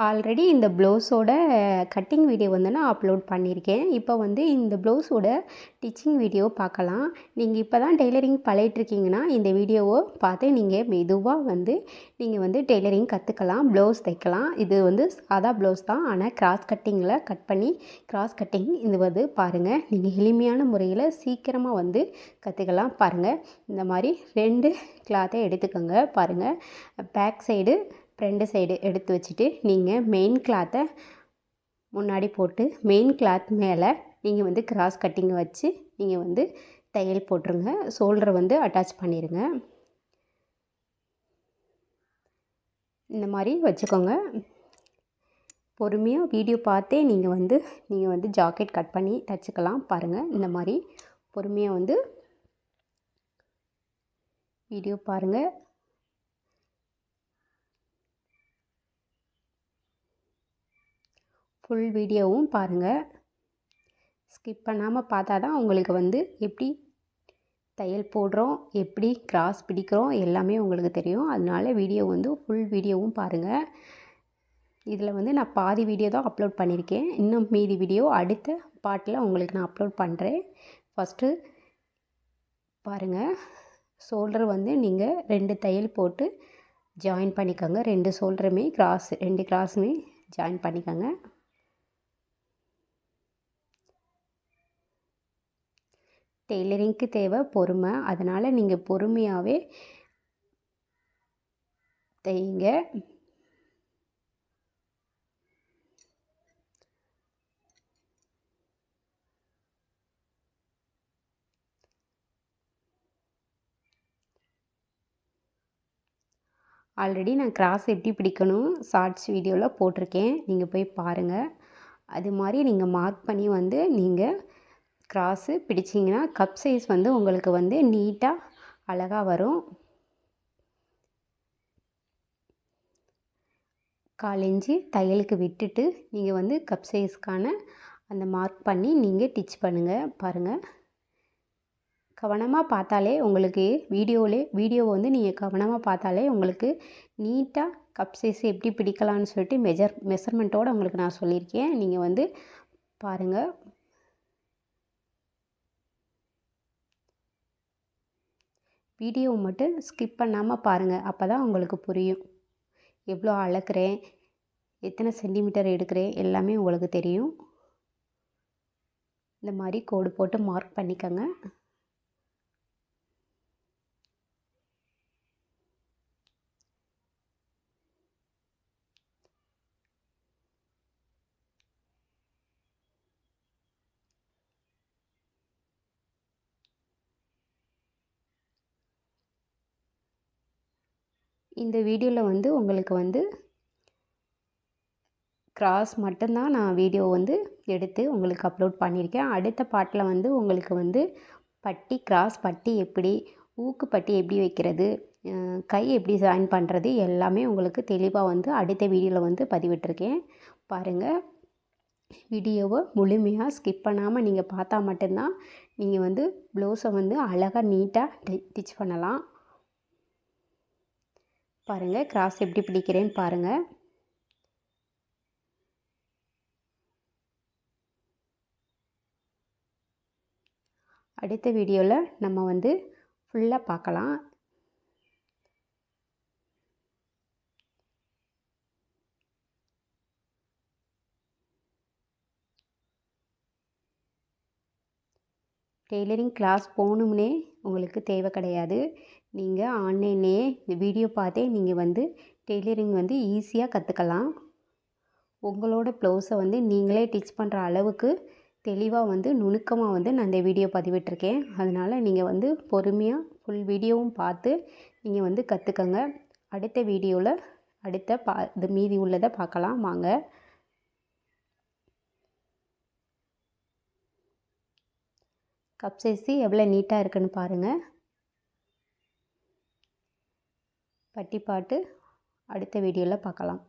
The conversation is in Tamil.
ஆல்ரெடி இந்த ப்ளவுஸோட கட்டிங் வீடியோ வந்து நான் அப்லோட் பண்ணியிருக்கேன். இப்போ வந்து இந்த ப்ளவுஸோட ஸ்டிச்சிங் வீடியோ பார்க்கலாம். நீங்கள் இப்போ தான் டெய்லரிங் பழகிட்டுருக்கீங்கன்னா இந்த வீடியோவை பார்த்து நீங்கள் மெதுவாக வந்து நீங்கள் வந்து டெய்லரிங் கற்றுக்கலாம், ப்ளவுஸ் தைக்கலாம். இது வந்து சாதா ப்ளவுஸ் தான், ஆனால் கிராஸ் கட்டிங்கில் கட் பண்ணி கிராஸ் கட்டிங் இது வந்து பாருங்கள். நீங்கள் எளிமையான முறையில் சீக்கிரமாக வந்து கற்றுக்கலாம். பாருங்கள், இந்த மாதிரி 2 கிளாத்தை எடுத்துக்கோங்க. பாருங்கள், பேக் சைடு ஃப்ரண்ட் சைடு எடுத்து வச்சுட்டு நீங்கள் மெயின் கிளாத்தை முன்னாடி போட்டு மெயின் கிளாத் மேலே நீங்கள் வந்து கிராஸ் கட்டிங் வச்சு நீங்கள் வந்து தையல் போட்டுருங்க. ஷோல்டரை வந்து அட்டாச் பண்ணிடுங்க. இந்த மாதிரி வச்சுக்கோங்க. பொறுமையாக வீடியோ பார்த்தே நீங்கள் வந்து ஜாக்கெட் கட் பண்ணி தைச்சிக்கலாம். பாருங்கள், இந்த மாதிரி பொறுமையாக வந்து வீடியோ பாருங்கள். ஃபுல் வீடியோவும் பாருங்கள். ஸ்கிப் பண்ணாமல் பார்த்தா தான் உங்களுக்கு வந்து எப்படி தையல் போடுறோம், எப்படி கிராஸ் பிடிக்கிறோம் எல்லாமே உங்களுக்கு தெரியும். அதனால வீடியோ வந்து ஃபுல் வீடியோவும் பாருங்கள். இதில் வந்து நான் பாதி வீடியோ தான் அப்லோட் பண்ணியிருக்கேன். இன்னும் மீதி வீடியோ அடுத்த பார்ட்டில் உங்களுக்கு நான் அப்லோட் பண்ணுறேன். ஃபஸ்ட்டு பாருங்கள், ஷோல்டர் வந்து நீங்கள் 2 தையல் போட்டு ஜாயின் பண்ணிக்கோங்க. 2 ஷோல்டருமே 2 கிராஸுமே ஜாயின் பண்ணிக்கோங்க. டெய்லரிங்க்கு தேவை பொறுமை. அதனால் நீங்கள் பொறுமையாகவே தையுங்க. ஆல்ரெடி நான் கிராஸ் எப்படி பிடிக்கணும் ஷார்ட்ஸ் வீடியோவில் போட்டிருக்கேன், நீங்கள் போய் பாருங்கள். அது மாதிரி நீங்கள் மார்க் பண்ணி வந்து நீங்கள் கிராஸு பிடிச்சிங்கன்னா கப் சைஸ் வந்து உங்களுக்கு வந்து நீட்டாக அழகாக வரும். 1/4 இன்ச்சு தையலுக்கு விட்டுட்டு நீங்கள் வந்து கப் சைஸ்க்கான அந்த மார்க் பண்ணி நீங்கள் டிச் பண்ணுங்கள். பாருங்கள், கவனமாக பார்த்தாலே உங்களுக்கு வீடியோவை வந்து நீங்கள் கவனமாக பார்த்தாலே உங்களுக்கு நீட்டாக கப் சைஸ் எப்படி பிடிக்கலான்னு சொல்லிட்டு மெஷர்மெண்ட்டோடு உங்களுக்கு நான் சொல்லியிருக்கேன். நீங்கள் வந்து பாருங்கள். வீடியோவை மட்டும் ஸ்கிப் பண்ணாமல் பாருங்கள். அப்போ தான் உங்களுக்கு புரியும். எவ்வளோ அளக்கிறேன், எத்தனை சென்டிமீட்டர் எடுக்கிறேன் எல்லாமே உங்களுக்கு தெரியும். இந்த மாதிரி கோடு போட்டு மார்க் பண்ணிக்கோங்க. இந்த வீடியோவில் வந்து உங்களுக்கு வந்து கிராஸ் மட்டும்தான் நான் வீடியோ வந்து எடுத்து உங்களுக்கு அப்லோட் பண்ணியிருக்கேன். அடுத்த பார்ட்டில் வந்து உங்களுக்கு வந்து கிராஸ் பட்டி எப்படி, ஊக்கு பட்டி எப்படி வைக்கிறது, கை எப்படி ஜாயின் பண்ணுறது எல்லாமே உங்களுக்கு தெளிவாக வந்து அடுத்த வீடியோவில் வந்து பதிவிட்டிருக்கேன். பாருங்கள், வீடியோவை முழுமையாக ஸ்கிப் பண்ணாமல் நீங்கள் பார்த்தா மட்டும்தான் நீங்கள் வந்து ப்ளவுஸை வந்து அழகாக நீட்டாக டிச் பண்ணலாம். பாருங்கள், கிராஸ் எப்படி பிடிக்கிறேன்னு பாருங்கள். அடுத்த வீடியோவில் நம்ம வந்து ஃபுல்லாக பார்க்கலாம். டெய்லரிங் கிளாஸ் போகணும்னே உங்களுக்கு தேவை கிடையாது. நீங்கள் ஆன்லைன்லேயே இந்த வீடியோ பார்த்தே நீங்கள் வந்து டெய்லரிங் வந்து ஈஸியாக கற்றுக்கலாம். உங்களோட ப்ளவுஸை வந்து நீங்களே டிச் பண்ணுற அளவுக்கு தெளிவாக வந்து நுணுக்கமாக வந்து நான் இந்த வீடியோ பதிவிட்டிருக்கேன். அதனால் நீங்கள் வந்து பொறுமையாக ஃபுல் வீடியோவும் பார்த்து நீங்கள் வந்து கற்றுக்கங்க. அடுத்த வீடியோவில் இது மீதி உள்ளதை பார்க்கலாம் வாங்க. கப் சைஸு எவ்வளோ நீட்டாக இருக்குன்னு பாருங்கள். பட்டி பாட்டு அடுத்த வீடியோவில் பார்க்கலாம்.